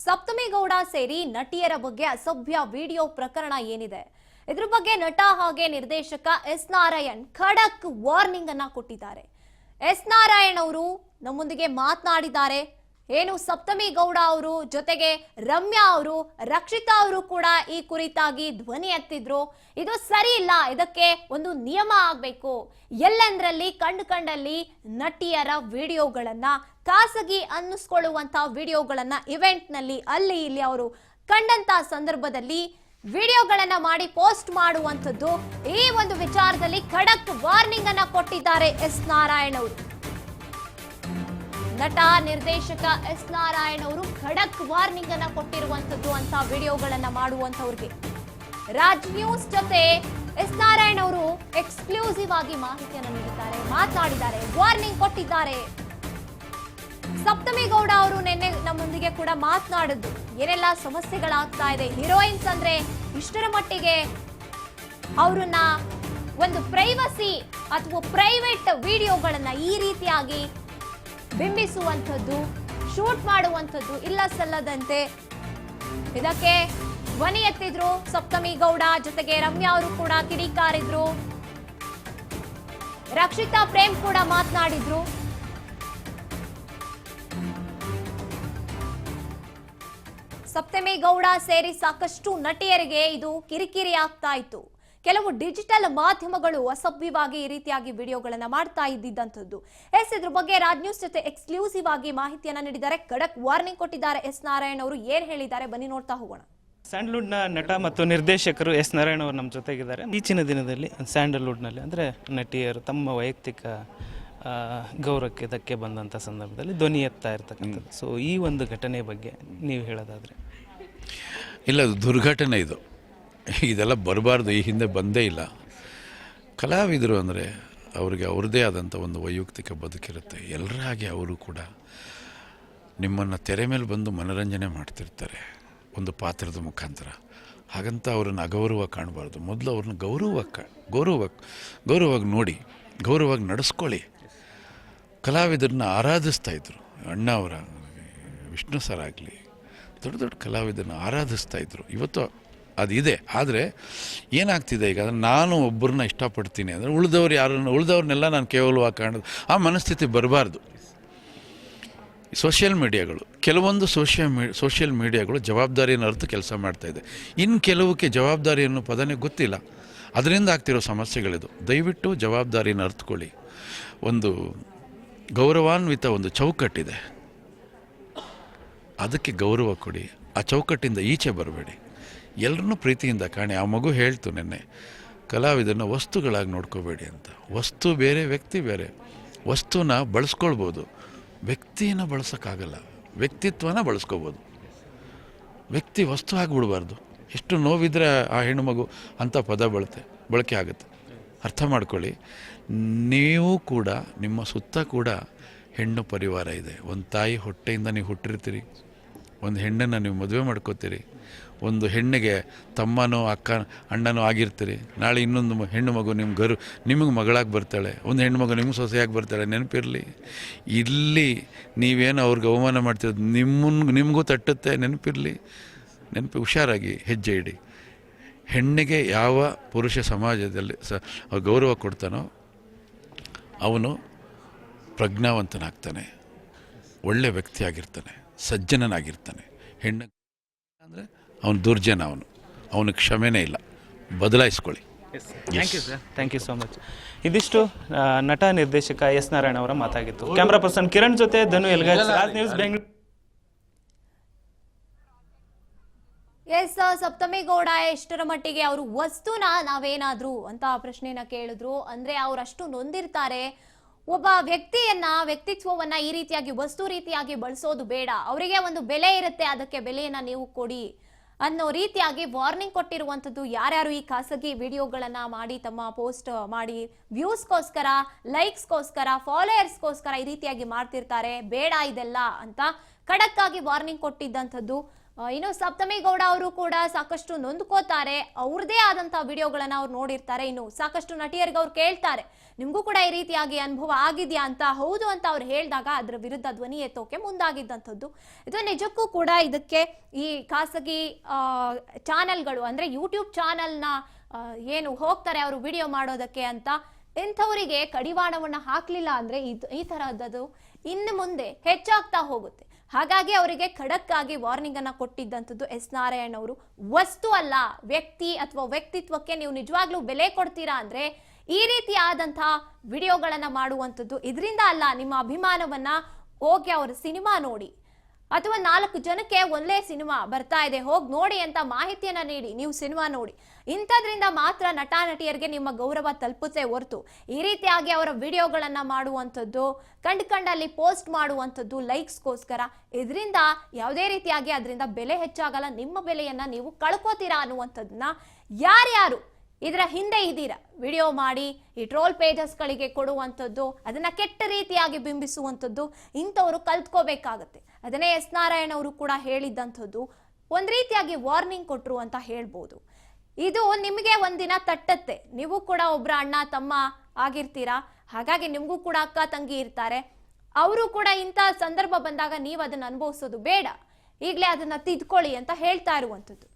ಸಪ್ತಮಿ ಗೌಡ ಸೇರಿ ನಟಿಯರ ಬಗ್ಗೆ ಅಸಭ್ಯ ವಿಡಿಯೋ ಪ್ರಕರಣ ಏನಿದೆ, ಇದ್ರ ಬಗ್ಗೆ ನಟ ಹಾಗೆ ನಿರ್ದೇಶಕ ಎಸ್ ನಾರಾಯಣ್ ಖಡಕ್ ವಾರ್ನಿಂಗ್ ಅನ್ನ ಕೊಟ್ಟಿದ್ದಾರೆ. ಎಸ್ ನಾರಾಯಣ್ ಅವರು ನಮ್ಮೊಂದಿಗೆ ಮಾತನಾಡಿದ್ದಾರೆ. ಏನು ಸಪ್ತಮಿ ಗೌಡ ಅವರು ಜೊತೆಗೆ ರಮ್ಯಾ ಅವರು, ರಕ್ಷಿತಾ ಅವರು ಕೂಡ ಈ ಕುರಿತಾಗಿ ಧ್ವನಿ ಎತ್ತಿದ್ರು. ಇದು ಸರಿ ಇಲ್ಲ, ಇದಕ್ಕೆ ಒಂದು ನಿಯಮ ಆಗಬೇಕು. ಎಲ್ಲೆಂದರಲ್ಲಿ ಕಂಡಲ್ಲಿ ನಟಿಯರ ವಿಡಿಯೋಗಳನ್ನ, ಖಾಸಗಿ ಅನ್ನಿಸ್ಕೊಳ್ಳುವಂತ ವಿಡಿಯೋಗಳನ್ನ ಇವೆಂಟ್ ನಲ್ಲಿ ಅಲ್ಲಿ ಇಲ್ಲಿ ಅವರು ಕಂಡಂತ ಸಂದರ್ಭದಲ್ಲಿ ವಿಡಿಯೋಗಳನ್ನ ಮಾಡಿ ಪೋಸ್ಟ್ ಮಾಡುವಂತದ್ದು, ಈ ಒಂದು ವಿಚಾರದಲ್ಲಿ ಖಡಕ್ ವಾರ್ನಿಂಗ್ ಅನ್ನ ಕೊಟ್ಟಿದ್ದಾರೆ ಎಸ್ ನಾರಾಯಣ್ ಅವರು. ನಟ ನಿರ್ದೇಶಕ ಎಸ್ ನಾರಾಯಣ್ ಅವರು ಖಡಕ್ ವಾರ್ನಿಂಗ್ ಅನ್ನ ಕೊಟ್ಟಿರುವಂತದ್ದು ಅಂತ ವಿಡಿಯೋಗಳನ್ನ ಮಾಡುವಂತವ್ರಿಗೆ. ರಾಜ್ ನ್ಯೂಸ್ ಜೊತೆ ಎಸ್ ನಾರಾಯಣ್ ಅವರು ಎಕ್ಸ್ಕ್ಲೂಸಿವ್ ಆಗಿ ಮಾಹಿತಿಯನ್ನು ನೀಡಿದ್ದಾರೆ, ಮಾತನಾಡಿದ್ದಾರೆ, ವಾರ್ನಿಂಗ್ ಕೊಟ್ಟಿದ್ದಾರೆ. ಸಪ್ತಮಿ ಗೌಡ ಅವರು ನಿನ್ನೆ ನಮ್ಮೊಂದಿಗೆ ಕೂಡ ಮಾತನಾಡಿದ್ದು, ಏನೆಲ್ಲ ಸಮಸ್ಯೆಗಳಾಗ್ತಾ ಇದೆ, ಹೀರೋಯಿನ್ಸ್ ಅಂದ್ರೆ ಇಷ್ಟರ ಮಟ್ಟಿಗೆ ಅವರನ್ನ ಒಂದು ಪ್ರೈವಸಿ ಅಥವಾ ಪ್ರೈವೇಟ್ ವಿಡಿಯೋಗಳನ್ನ ಈ ರೀತಿಯಾಗಿ ಬಿಂಬಿಸುವಂಥದ್ದು, ಶೂಟ್ ಮಾಡುವಂಥದ್ದು ಇಲ್ಲ ಸಲ್ಲದಂತೆ ಇದಕ್ಕೆ ಧ್ವನಿ ಎತ್ತಿದ್ರು ಸಪ್ತಮಿ ಗೌಡ. ಜೊತೆಗೆ ರಮ್ಯಾ ಅವರು ಕೂಡ ಕಿಡಿಕಾರಿದ್ರು, ರಕ್ಷಿತಾ ಪ್ರೇಮ್ ಕೂಡ ಮಾತನಾಡಿದ್ರು. ಸಪ್ತಮಿ ಗೌಡ ಸೇರಿ ಸಾಕಷ್ಟು ನಟಿಯರಿಗೆ ಇದು ಕಿರಿಕಿರಿ ಆಗ್ತಾ ಇತ್ತು. ಕೆಲವು ಡಿಜಿಟಲ್ ಮಾಧ್ಯಮಗಳು ಅಸಭ್ಯವಾಗಿ ಈ ರೀತಿಯಾಗಿ ವಿಡಿಯೋಗಳನ್ನ ಮಾಡ್ತಾ ಇದ್ದಿದ್ದಂಥದ್ದು. ಇದ್ರ ಬಗ್ಗೆ ರಾಜ್ ನ್ಯೂಸ್ ಜೊತೆ ಎಕ್ಸ್ಕ್ಲೂಸಿವ್ ಆಗಿ ಮಾಹಿತಿಯನ್ನ ನೀಡಿದ್ದಾರೆ, ಖಡಕ್ ವಾರ್ನಿಂಗ್ ಕೊಟ್ಟಿದ್ದಾರೆ ಎಸ್ ನಾರಾಯಣ್ ಅವರು. ಏನ್ ಹೇಳಿದ್ದಾರೆ ಬನ್ನಿ ನೋಡ್ತಾ ಹೋಗೋಣ. ಸ್ಯಾಂಡಲ್ವುಡ್ನ ನಟ ಮತ್ತು ನಿರ್ದೇಶಕರು ಎಸ್ ನಾರಾಯಣ್ ಅವರು ನಮ್ಮ ಜೊತೆಗಿದ್ದಾರೆ. ಈಚಿನ ದಿನದಲ್ಲಿ ಸ್ಯಾಂಡಲ್ವುಡ್ನಲ್ಲಿ ಅಂದರೆ ನಟಿಯರು ತಮ್ಮ ವೈಯಕ್ತಿಕ ಗೌರವಕ್ಕೆ ಧಕ್ಕೆ ಬಂದಂಥ ಸಂದರ್ಭದಲ್ಲಿ ಧ್ವನಿ ಎತ್ತಾ ಇರ್ತಕ್ಕಂಥದ್ದು. ಸೊ ಈ ಒಂದು ಘಟನೆ ಬಗ್ಗೆ ನೀವು ಹೇಳೋದಾದರೆ? ಇಲ್ಲ, ಅದು ದುರ್ಘಟನೆ. ಇದೆಲ್ಲ ಬರಬಾರ್ದು, ಈ ಹಿಂದೆ ಬಂದೇ ಇಲ್ಲ. ಕಲಾವಿದರು ಅಂದರೆ ಅವ್ರಿಗೆ ಅವ್ರದ್ದೇ ಆದಂಥ ಒಂದು ವೈಯಕ್ತಿಕ ಬದುಕಿರುತ್ತೆ. ಎಲ್ಲರ ಹಾಗೆ ಅವರು ಕೂಡ ನಿಮ್ಮನ್ನು ತೆರೆ ಮೇಲೆ ಬಂದು ಮನೋರಂಜನೆ ಮಾಡ್ತಿರ್ತಾರೆ ಒಂದು ಪಾತ್ರದ ಮುಖಾಂತರ. ಹಾಗಂತ ಅವ್ರನ್ನ ಅಗೌರವ ಕಾಣಬಾರ್ದು. ಮೊದಲು ಅವ್ರನ್ನ ಗೌರವವಾಗಿ ನೋಡಿ, ಗೌರವವಾಗಿ ನಡೆಸ್ಕೊಳ್ಳಿ. ಕಲಾವಿದರನ್ನ ಆರಾಧಿಸ್ತಾಯಿದ್ರು. ಅಣ್ಣ ಅವರ ವಿಷ್ಣು ಸರ್ ಆಗಲಿ, ದೊಡ್ಡ ದೊಡ್ಡ ಕಲಾವಿದರನ್ನ ಆರಾಧಿಸ್ತಾಯಿದ್ರು. ಇವತ್ತು ಅದಿದೆ. ಆದರೆ ಏನಾಗ್ತಿದೆ ಈಗ, ನಾನು ಒಬ್ಬರನ್ನ ಇಷ್ಟಪಡ್ತೀನಿ ಅಂದರೆ ಉಳಿದವ್ರನ್ನೆಲ್ಲ ನಾನು ಕೇವಲವಾಗಿ ಕಾಣೋದು, ಆ ಮನಸ್ಥಿತಿ ಬರಬಾರ್ದು. ಸೋಷಿಯಲ್ ಮೀಡಿಯಾಗಳು, ಕೆಲವೊಂದು ಸೋಷಿಯಲ್ ಮೀಡಿಯಾಗಳು ಜವಾಬ್ದಾರಿಯನ್ನು ಅರ್ಥ ಕೆಲಸ ಮಾಡ್ತಾಯಿದೆ. ಇನ್ನು ಕೆಲವಕ್ಕೆ ಜವಾಬ್ದಾರಿ ಅನ್ನೋ ಪದನೇ ಗೊತ್ತಿಲ್ಲ. ಅದರಿಂದ ಆಗ್ತಿರೋ ಸಮಸ್ಯೆಗಳಿದು. ದಯವಿಟ್ಟು ಜವಾಬ್ದಾರಿಯನ್ನು ಅರ್ಥಕೊಳ್ಳಿ. ಒಂದು ಗೌರವಾನ್ವಿತ ಒಂದು ಚೌಕಟ್ಟಿದೆ, ಅದಕ್ಕೆ ಗೌರವ ಕೊಡಿ. ಆ ಚೌಕಟ್ಟಿಂದ ಈಚೆ ಬರಬೇಡಿ. ಎಲ್ಲರನ್ನೂ ಪ್ರೀತಿಯಿಂದ ಕಾಣಿ. ಆ ಮಗು ಹೇಳ್ತು ನಿನ್ನೆ, ಕಲಾವಿದನ ವಸ್ತುಗಳಾಗಿ ನೋಡ್ಕೋಬೇಡಿ ಅಂತ. ವಸ್ತು ಬೇರೆ, ವ್ಯಕ್ತಿ ಬೇರೆ. ವಸ್ತುನ ಬಳಸ್ಕೊಳ್ಬೋದು, ವ್ಯಕ್ತಿಯನ್ನು ಬಳಸೋಕ್ಕಾಗಲ್ಲ. ವ್ಯಕ್ತಿತ್ವನ ಬಳಸ್ಕೋಬೋದು, ವ್ಯಕ್ತಿ ವಸ್ತು ಆಗಿಬಿಡ್ಬಾರ್ದು. ಎಷ್ಟು ನೋವಿದ್ರೆ ಆ ಹೆಣ್ಣು ಮಗು ಅಂಥ ಪದ ಬಳಕೆ ಆಗುತ್ತೆ. ಅರ್ಥ ಮಾಡ್ಕೊಳ್ಳಿ. ನೀವು ಕೂಡ, ನಿಮ್ಮ ಸುತ್ತ ಕೂಡ ಹೆಣ್ಣು ಪರಿವಾರ ಇದೆ. ಒಂದು ತಾಯಿ ಹೊಟ್ಟೆಯಿಂದ ನೀವು ಹುಟ್ಟಿರ್ತೀರಿ, ಒಂದು ಹೆಣ್ಣನ್ನು ನೀವು ಮದುವೆ ಮಾಡ್ಕೋತೀರಿ, ಒಂದು ಹೆಣ್ಣಿಗೆ ತಮ್ಮನೋ ಅಣ್ಣನೋ ಆಗಿರ್ತೀರಿ. ನಾಳೆ ಇನ್ನೊಂದು ಹೆಣ್ಣು ಮಗು ನಿಮಗೆ ಮಗಳಾಗಿ ಬರ್ತಾಳೆ, ಒಂದು ಹೆಣ್ಣು ಮಗು ನಿಮ್ಗೆ ಸೊಸೆಯಾಗಿ ಬರ್ತಾಳೆ. ನೆನಪಿರಲಿ, ಇಲ್ಲಿ ನೀವೇನು ಅವ್ರಿಗೆ ಅವಮಾನ ಮಾಡ್ತಿರೋದು ನಿಮಗೂ ತಟ್ಟುತ್ತೆ. ನೆನಪಿರಲಿ, ಹುಷಾರಾಗಿ ಹೆಜ್ಜೆ ಇಡಿ. ಹೆಣ್ಣಿಗೆ ಯಾವ ಪುರುಷ ಸಮಾಜದಲ್ಲಿ ಗೌರವ ಕೊಡ್ತಾನೋ ಅವನು ಪ್ರಜ್ಞಾವಂತನಾಗ್ತಾನೆ, ಒಳ್ಳೆ ವ್ಯಕ್ತಿಯಾಗಿರ್ತಾನೆ, ಸಜ್ಜನನಾಗಿರ್ತಾನೆ. ಹೆಣ್ಣು ಅಂದರೆ ಅವನು ದುರ್ಜನ, ಅವನಿಗೆ ಕ್ಷಮೆನೇ ಇಲ್ಲ. ಬದಲಾಯಿಸ್ಕೊಳ್ಳಿ. Thank you so much. ಇದಿಷ್ಟು ನಟ ನಿರ್ದೇಶಕ ಎಸ್ ನಾರಾಯಣ್ ಅವರ ಮಾತಾಗಿತ್ತು. ಕ್ಯಾಮ್ರಾ ಪರ್ಸನ್ ಕಿರಣ್ ಜೊತೆ ಧನು ಎಲ್ಗಾಜ್, ರಾಜ್ ನ್ಯೂಸ್, ಬೆಂಗಳೂರು. ಎಸ್, ಸಪ್ತಮಿ ಗೌಡ ಎಷ್ಟರ ಮಟ್ಟಿಗೆ ಅವರು ವಸ್ತುನ ನಾವೇನಾದ್ರೂ ಅಂತ ಪ್ರಶ್ನೆನ ಕೇಳಿದ್ರು. ಅಂದ್ರೆ ಅವರಷ್ಟು ನೊಂದಿರ್ತಾರೆ. ಒಬ್ಬ ವ್ಯಕ್ತಿತ್ವವನ್ನ ಈ ರೀತಿಯಾಗಿ ವಸ್ತು ರೀತಿಯಾಗಿ ಬಳಸೋದು ಬೇಡ, ಅವರಿಗೆ ಒಂದು ಬೆಲೆ ಇರುತ್ತೆ, ಅದಕ್ಕೆ ಬೆಲೆಯನ್ನ ನೀವು ಕೊಡಿ ಅನ್ನೋ ರೀತಿಯಾಗಿ ವಾರ್ನಿಂಗ್ ಕೊಟ್ಟಿರುವಂತದ್ದು. ಯಾರ್ಯಾರು ಈ ಖಾಸಗಿ ವಿಡಿಯೋಗಳನ್ನ ಮಾಡಿ ತಮ್ಮ ಪೋಸ್ಟ್ ಮಾಡಿ ವ್ಯೂಸ್ಗೋಸ್ಕರ, ಲೈಕ್ಸ್ಗೋಸ್ಕರ, ಫಾಲೋಯರ್ಸ್ಗೋಸ್ಕರ ಈ ರೀತಿಯಾಗಿ ಮಾಡ್ತಿರ್ತಾರೆ, ಬೇಡ ಇದೆಲ್ಲ ಅಂತ ಖಡಕ್ ಆಗಿ ವಾರ್ನಿಂಗ್ ಕೊಟ್ಟಿದ್ದಂಥದ್ದು. ಇನ್ನು ಸಪ್ತಮಿ ಗೌಡ ಅವರು ಕೂಡ ಸಾಕಷ್ಟು ನೊಂದ್ಕೋತಾರೆ. ಅವ್ರದೇ ಆದಂತ ವಿಡಿಯೋಗಳನ್ನ ಅವ್ರು ನೋಡಿರ್ತಾರೆ. ಇನ್ನು ಸಾಕಷ್ಟು ನಟಿಯರಿಗೆ ಅವ್ರು ಕೇಳ್ತಾರೆ, ನಿಮ್ಗೂ ಕೂಡ ಈ ರೀತಿಯಾಗಿ ಅನುಭವ ಆಗಿದ್ಯಾ ಅಂತ. ಹೌದು ಅಂತ ಅವ್ರು ಹೇಳಿದಾಗ ಅದರ ವಿರುದ್ಧ ಧ್ವನಿ ಎತ್ತೋಕೆ ಮುಂದಾಗಿದ್ದಂಥದ್ದು. ಇದು ನಿಜಕ್ಕೂ ಕೂಡ ಇದಕ್ಕೆ ಈ ಖಾಸಗಿ ಚಾನೆಲ್ಗಳು ಅಂದ್ರೆ ಯೂಟ್ಯೂಬ್ ಚಾನೆಲ್ನ ಏನು ಹೋಗ್ತಾರೆ ಅವರು ವಿಡಿಯೋ ಮಾಡೋದಕ್ಕೆ ಅಂತ, ಇಂಥವರಿಗೆ ಕಡಿವಾಣವನ್ನ ಹಾಕ್ಲಿಲ್ಲ ಅಂದ್ರೆ ಈ ತರಹದ್ದು ಇನ್ನು ಮುಂದೆ ಹೆಚ್ಚಾಗ್ತಾ ಹೋಗುತ್ತೆ. ಹಾಗಾಗಿ ಅವರಿಗೆ ಖಡಕ್ ಆಗಿ ವಾರ್ನಿಂಗ್ ಅನ್ನ ಕೊಟ್ಟಿದ್ದಂಥದ್ದು ಎಸ್ ನಾರಾಯಣ್ ಅವರು. ವಸ್ತು ಅಲ್ಲ, ವ್ಯಕ್ತಿ ಅಥವಾ ವ್ಯಕ್ತಿತ್ವಕ್ಕೆ ನೀವು ನಿಜವಾಗ್ಲೂ ಬೆಲೆ ಕೊಡ್ತೀರಾ ಅಂದ್ರೆ ಈ ರೀತಿ ಆದಂತಹ ವಿಡಿಯೋಗಳನ್ನ ಮಾಡುವಂಥದ್ದು. ಇದರಿಂದ ಅಲ್ಲ, ನಿಮ್ಮ ಅಭಿಮಾನವನ್ನ ಹೋಗಿ ಅವರ ಸಿನಿಮಾ ನೋಡಿ ಅಥವಾ 4 ಜನಕ್ಕೆ ಒಳ್ಳೆ ಸಿನಿಮಾ ಬರ್ತಾ ಇದೆ ಹೋಗಿ ನೋಡಿ ಅಂತ ಮಾಹಿತಿಯನ್ನ ನೀಡಿ ನೀವು ಸಿನಿಮಾ ನೋಡಿ. ಇಂಥದ್ರಿಂದ ಮಾತ್ರ ನಟ ನಟಿಯರಿಗೆ ನಿಮ್ಮ ಗೌರವ ತಲುಪುತ್ತೆ ಹೊರತು ಈ ರೀತಿಯಾಗಿ ಅವರ ವಿಡಿಯೋಗಳನ್ನ ಮಾಡುವಂಥದ್ದು, ಕಂಡಲ್ಲಿ ಪೋಸ್ಟ್ ಮಾಡುವಂಥದ್ದು ಲೈಕ್ಸ್ಗೋಸ್ಕರ, ಇದರಿಂದ ಯಾವುದೇ ರೀತಿಯಾಗಿ ಅದರಿಂದ ಬೆಲೆ ಹೆಚ್ಚಾಗಲ್ಲ. ನಿಮ್ಮ ಬೆಲೆಯನ್ನ ನೀವು ಕಳ್ಕೋತೀರಾ ಅನ್ನುವಂಥದ್ದನ್ನ ಯಾರ್ಯಾರು ಇದರ ಹಿಂದೆ ಇದ್ದೀರಾ, ವಿಡಿಯೋ ಮಾಡಿ ಈ ಟ್ರೋಲ್ ಪೇಜಸ್ಗಳಿಗೆ ಕೊಡುವಂಥದ್ದು, ಅದನ್ನ ಕೆಟ್ಟ ರೀತಿಯಾಗಿ ಬಿಂಬಿಸುವಂಥದ್ದು, ಇಂಥವರು ಕಲ್ತ್ಕೋಬೇಕಾಗತ್ತೆ. ಅದನ್ನೇ ಎಸ್ ನಾರಾಯಣ್ ಅವರು ಕೂಡ ಹೇಳಿದ್ದಂಥದ್ದು. ಒಂದ್ ರೀತಿಯಾಗಿ ವಾರ್ನಿಂಗ್ ಕೊಟ್ರು ಅಂತ ಹೇಳ್ಬೋದು. ಇದು ನಿಮಗೆ ಒಂದಿನ ತಟ್ಟತ್ತೆ. ನೀವು ಕೂಡ ಒಬ್ರ ಅಣ್ಣ ತಮ್ಮ ಆಗಿರ್ತೀರಾ, ಹಾಗಾಗಿ ನಿಮ್ಗೂ ಕೂಡ ಅಕ್ಕ ತಂಗಿ ಇರ್ತಾರೆ. ಅವರು ಕೂಡ ಇಂಥ ಸಂದರ್ಭ ಬಂದಾಗ ನೀವು ಅದನ್ನ ಅನುಭವಿಸೋದು ಬೇಡ, ಈಗಲೇ ಅದನ್ನ ತಿದ್ಕೊಳ್ಳಿ ಅಂತ ಹೇಳ್ತಾ ಇರುವಂಥದ್ದು.